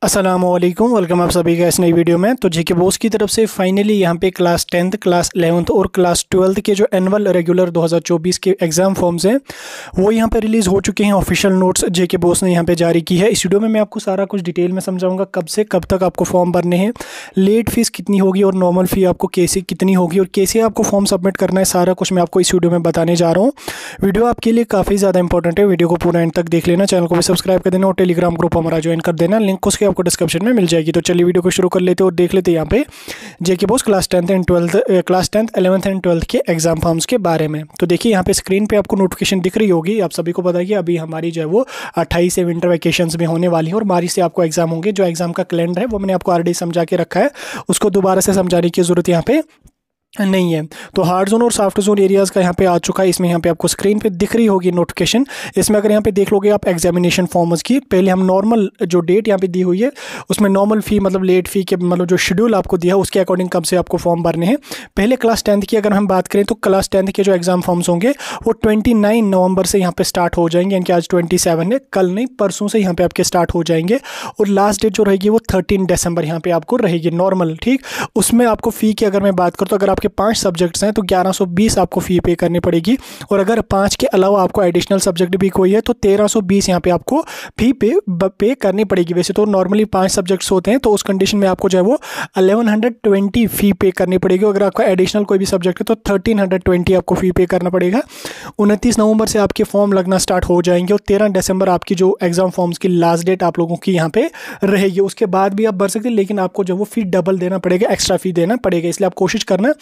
अस्सलामुअलैकुम, वेलकम आप सभी का इस नई वीडियो में। तो जेके बोस की तरफ से फाइनली यहाँ पे क्लास 10th, क्लास 11th और क्लास 12th के जो एनुअल रेगुलर 2024 के एग्ज़ाम फॉर्म्स हैं वो यहाँ पे रिलीज़ हो चुके हैं। ऑफिशियल नोट्स जेके बोस ने यहाँ पे जारी की है। इस वीडियो में मैं आपको सारा कुछ डिटेल में समझाऊंगा, कब से कब तक आपको फॉर्म भरने हैं, लेट फीस कितनी होगी और नॉर्मल फ़ी आपको कैसे कितनी होगी और कैसे आपको फॉर्म सबमिट करना है, सारा कुछ मैं आपको इस वीडियो में बताने जा रहा हूँ। वीडियो आपके लिए काफ़ी ज़्यादा इंपॉर्टेंट है, वीडियो को पूरा एंड तक देख लेना, चैनल को भी सब्सक्राइब कर देना और टेलीग्राम ग्रुप हमारा ज्वाइन कर देना, लिंक उसके आपको डिस्क्रिप्शन में मिल जाएगी। तो चलिए वीडियो को शुरू कर लेते हैं और देख लेते हैं यहाँ पे JK BOSE class 10th and 12th, class 10th 11th and 12th के एग्जाम फॉर्म्स के बारे में। तो देखिए यहाँ पे स्क्रीन पे आपको नोटिफिकेशन दिख रही होगी। आप सभी को पता है कि अभी हमारी जो है वो 28 से विंटर वैकेशंस में होने वाली है और मार्च से आपको एग्जाम होंगे। जो एग्जाम का कैलेंडर है वो मैंने आपको ऑलरेडी समझा के रखा है, उसको दोबारा से समझाने की जरूरत यहाँ पे नहीं है। तो हार्ड जोन और सॉफ्ट जोन एरियाज़ का यहाँ पे आ चुका है। इसमें यहाँ पे आपको स्क्रीन पे दिख रही होगी नोटिफिकेशन। इसमें अगर यहाँ पे देख लोगे आप एग्जामिनेशन फॉर्म्स की, पहले हम नॉर्मल जो डेट यहाँ पे दी हुई है उसमें नॉर्मल फ़ी मतलब लेट फ़ी के मतलब जो शेड्यूल आपको दिया उसके अकॉर्डिंग कब से आपको फॉर्म भरने हैं। पहले क्लास 10th की अगर हम बात करें तो क्लास 10th के जो एग्जाम फॉर्म्स होंगे वो 29 नवंबर से यहाँ पे स्टार्ट हो जाएंगे, यानी कि आज 27 है, कल नहीं परसों से यहाँ पे आपके स्टार्ट हो जाएंगे। और लास्ट डेट जो रहेगी वो 13 दिसंबर यहाँ पे आपको रहेगी नॉर्मल, ठीक। उसमें आपको फ़ी की अगर मैं बात करूँ तो अगर आपके 5 सब्जेक्ट्स हैं तो 1120 आपको फ़ी पे करनी पड़ेगी, और अगर 5 के अलावा आपको एडिशनल सब्जेक्ट भी कोई है तो 1320 यहाँ पे आपको फ़ी पे करनी पड़ेगी। वैसे तो नॉर्मली 5 सब्जेक्ट्स होते हैं तो उस कंडीशन में आपको जो है वो 1120 फ़ी पे करनी पड़ेगी। अगर आपका एडिशनल कोई भी सब्जेक्ट है तो 1320 आपको फ़ी पे करना पड़ेगा। 29 नवंबर से आपके फॉर्म लगना स्टार्ट हो जाएंगे और 13 दिसंबर आपकी जो एग्जाम फॉर्म्स की लास्ट डेट आप लोगों की यहाँ पे रहेगी। उसके बाद भी आप भर सकते हैं, लेकिन आपको जो वो फ़ी डबल देना पड़ेगा, एक्स्ट्रा फ़ी देना पड़ेगा। इसलिए आप कोशिश करना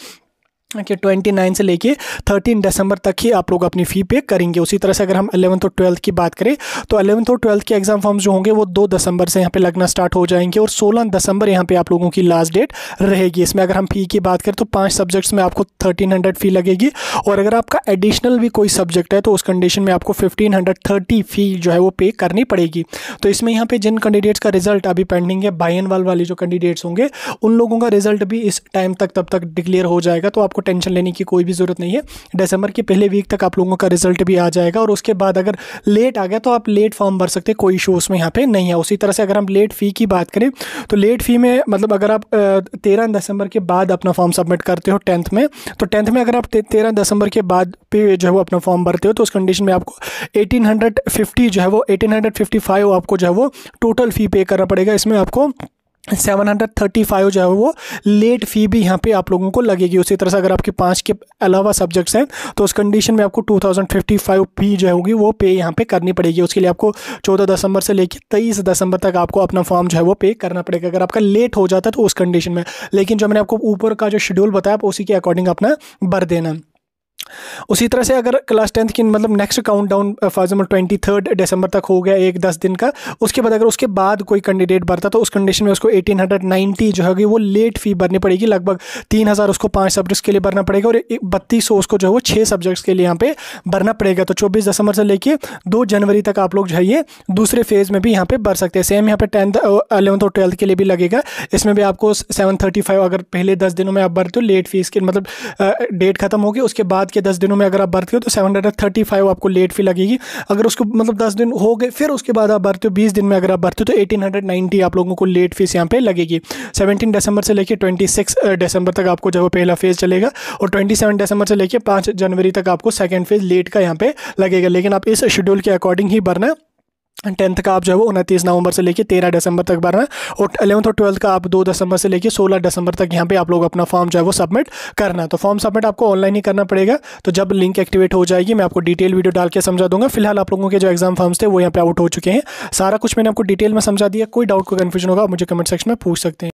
कि 29 से लेके 13 दिसंबर तक ही आप लोग अपनी फ़ी पे करेंगे। उसी तरह से अगर हम 11th और 12th की बात करें तो 11th और 12th के एग्जाम फॉर्म्स जो होंगे वो 2 दिसंबर से यहाँ पे लगना स्टार्ट हो जाएंगे और 16 दिसंबर यहाँ पे आप लोगों की लास्ट डेट रहेगी। इसमें अगर हम फ़ी की बात करें तो 5 सब्जेक्ट्स में आपको 1300 फ़ी लगेगी, और अगर आपका एडिशनल भी कोई सब्जेक्ट है तो उस कंडीशन में आपको 1530 फ़ी जो है वो पे करनी पड़ेगी। तो इसमें यहाँ पे जिन कैंडिडेट्स का रिजल्ट अभी पेंडिंग है, बायनवाल वाले जो कैंडिडेट्स होंगे उन लोगों का रिजल्ट भी इस टाइम तक तब तक डिक्लेयर हो जाएगा, तो आपको टेंशन लेने की कोई भी ज़रूरत नहीं है। दिसंबर के पहले वीक तक आप लोगों का रिजल्ट भी आ जाएगा, और उसके बाद अगर लेट आ गया तो आप लेट फॉर्म भर सकते हैं, कोई इशू उसमें यहाँ पे नहीं है। उसी तरह से अगर हम लेट फ़ी की बात करें तो लेट फ़ी में मतलब अगर आप 13 दिसंबर के बाद अपना फॉर्म सबमिट करते हो 10th में, तो 10th में अगर आप 13 दिसंबर के बाद पे जो है वो अपना फॉर्म भरते हो तो उस कंडीशन में आपको 1850 जो है वो 1855 आपको जो है वो टोटल फ़ी पे करना पड़ेगा। इसमें आपको 735 जो है वो लेट फ़ी भी यहाँ पे आप लोगों को लगेगी। उसी तरह से अगर आपके 5 के अलावा सब्जेक्ट्स हैं तो उस कंडीशन में आपको 2055 फ़ी जो होगी वो पे यहाँ पे करनी पड़ेगी। उसके लिए आपको 14 दिसंबर से लेकर 23 दिसंबर तक आपको अपना फॉर्म जो है वो पे करना पड़ेगा अगर आपका लेट हो जाता है तो उस कंडीशन में। लेकिन जो मैंने आपको ऊपर का जो शेड्यूल बताया आप उसी के अकॉर्डिंग अपना भर देना। उसी तरह से अगर क्लास 10th की मतलब नेक्स्ट काउंटडाउन फॉर एग्जाम्पल 23 दिसंबर तक हो गया, 10 दिन का, उसके बाद अगर उसके बाद कोई कैंडिडेट भरता तो उस कंडीशन में उसको 1890 जो है वो लेट फ़ी भरनी पड़ेगी। लगभग 3000 उसको 5 सब्जेक्ट्स के लिए भरना पड़ेगा और 3200 उसको जो है वो 6 सब्जेक्ट्स के लिए यहाँ पे भरना पड़ेगा। तो 24 दिसंबर से लेके 2 जनवरी तक आप लोग जो है ये दूसरे फेज़ में भी यहाँ पे भर सकते हैं। सेम यहाँ पे 10th 11th और 12th के लिए भी लगेगा। इसमें भी आपको 735 अगर पहले 10 दिनों में आप भरते हो लेट फीस के मतलब डेट खत्म होगी, उसके बाद के 10 दिनों में अगर आप भरते हो तो 735 आपको लेट फ़ी लगेगी। अगर उसको मतलब 10 दिन हो गए फिर उसके बाद आप भरते हो 20 दिन में अगर आप भरते हो तो 1890 आप लोगों को लेट फीस यहाँ पे लगेगी। 17 दिसंबर से लेके 26 दिसंबर तक आपको जो पहला फेज़ चलेगा और 27 दिसंबर से लेके 5 जनवरी तक आपको सेकेंड फेज़ लेट का यहाँ पे लगेगा। लेकिन आप इस शेड्यूल के अकॉर्डिंग ही भरना। 10th का आप जो है वो 29 नवंबर से लेके 13 दिसंबर तक भरना, और 11th और 12th का आप 2 दिसंबर से लेके 16 दिसंबर तक यहाँ पे आप लोग अपना फॉर्म जो है वो सबमिट करना। तो फॉर्म सबमिट आपको ऑनलाइन ही करना पड़ेगा। तो जब लिंक एक्टिवेट हो जाएगी मैं आपको डिटेल वीडियो डाल के समझा दूंगा। फिलहाल आप लोगों के जो एग्जाम फॉर्म्स थे वो यहाँ पे आउट हो चुके हैं। सारा कुछ मैंने आपको डिटेल में समझा दिया। कोई डाउट को कन्फ्यूजन होगा आप मुझे कमेंट सेक्शन में पूछ सकते हैं।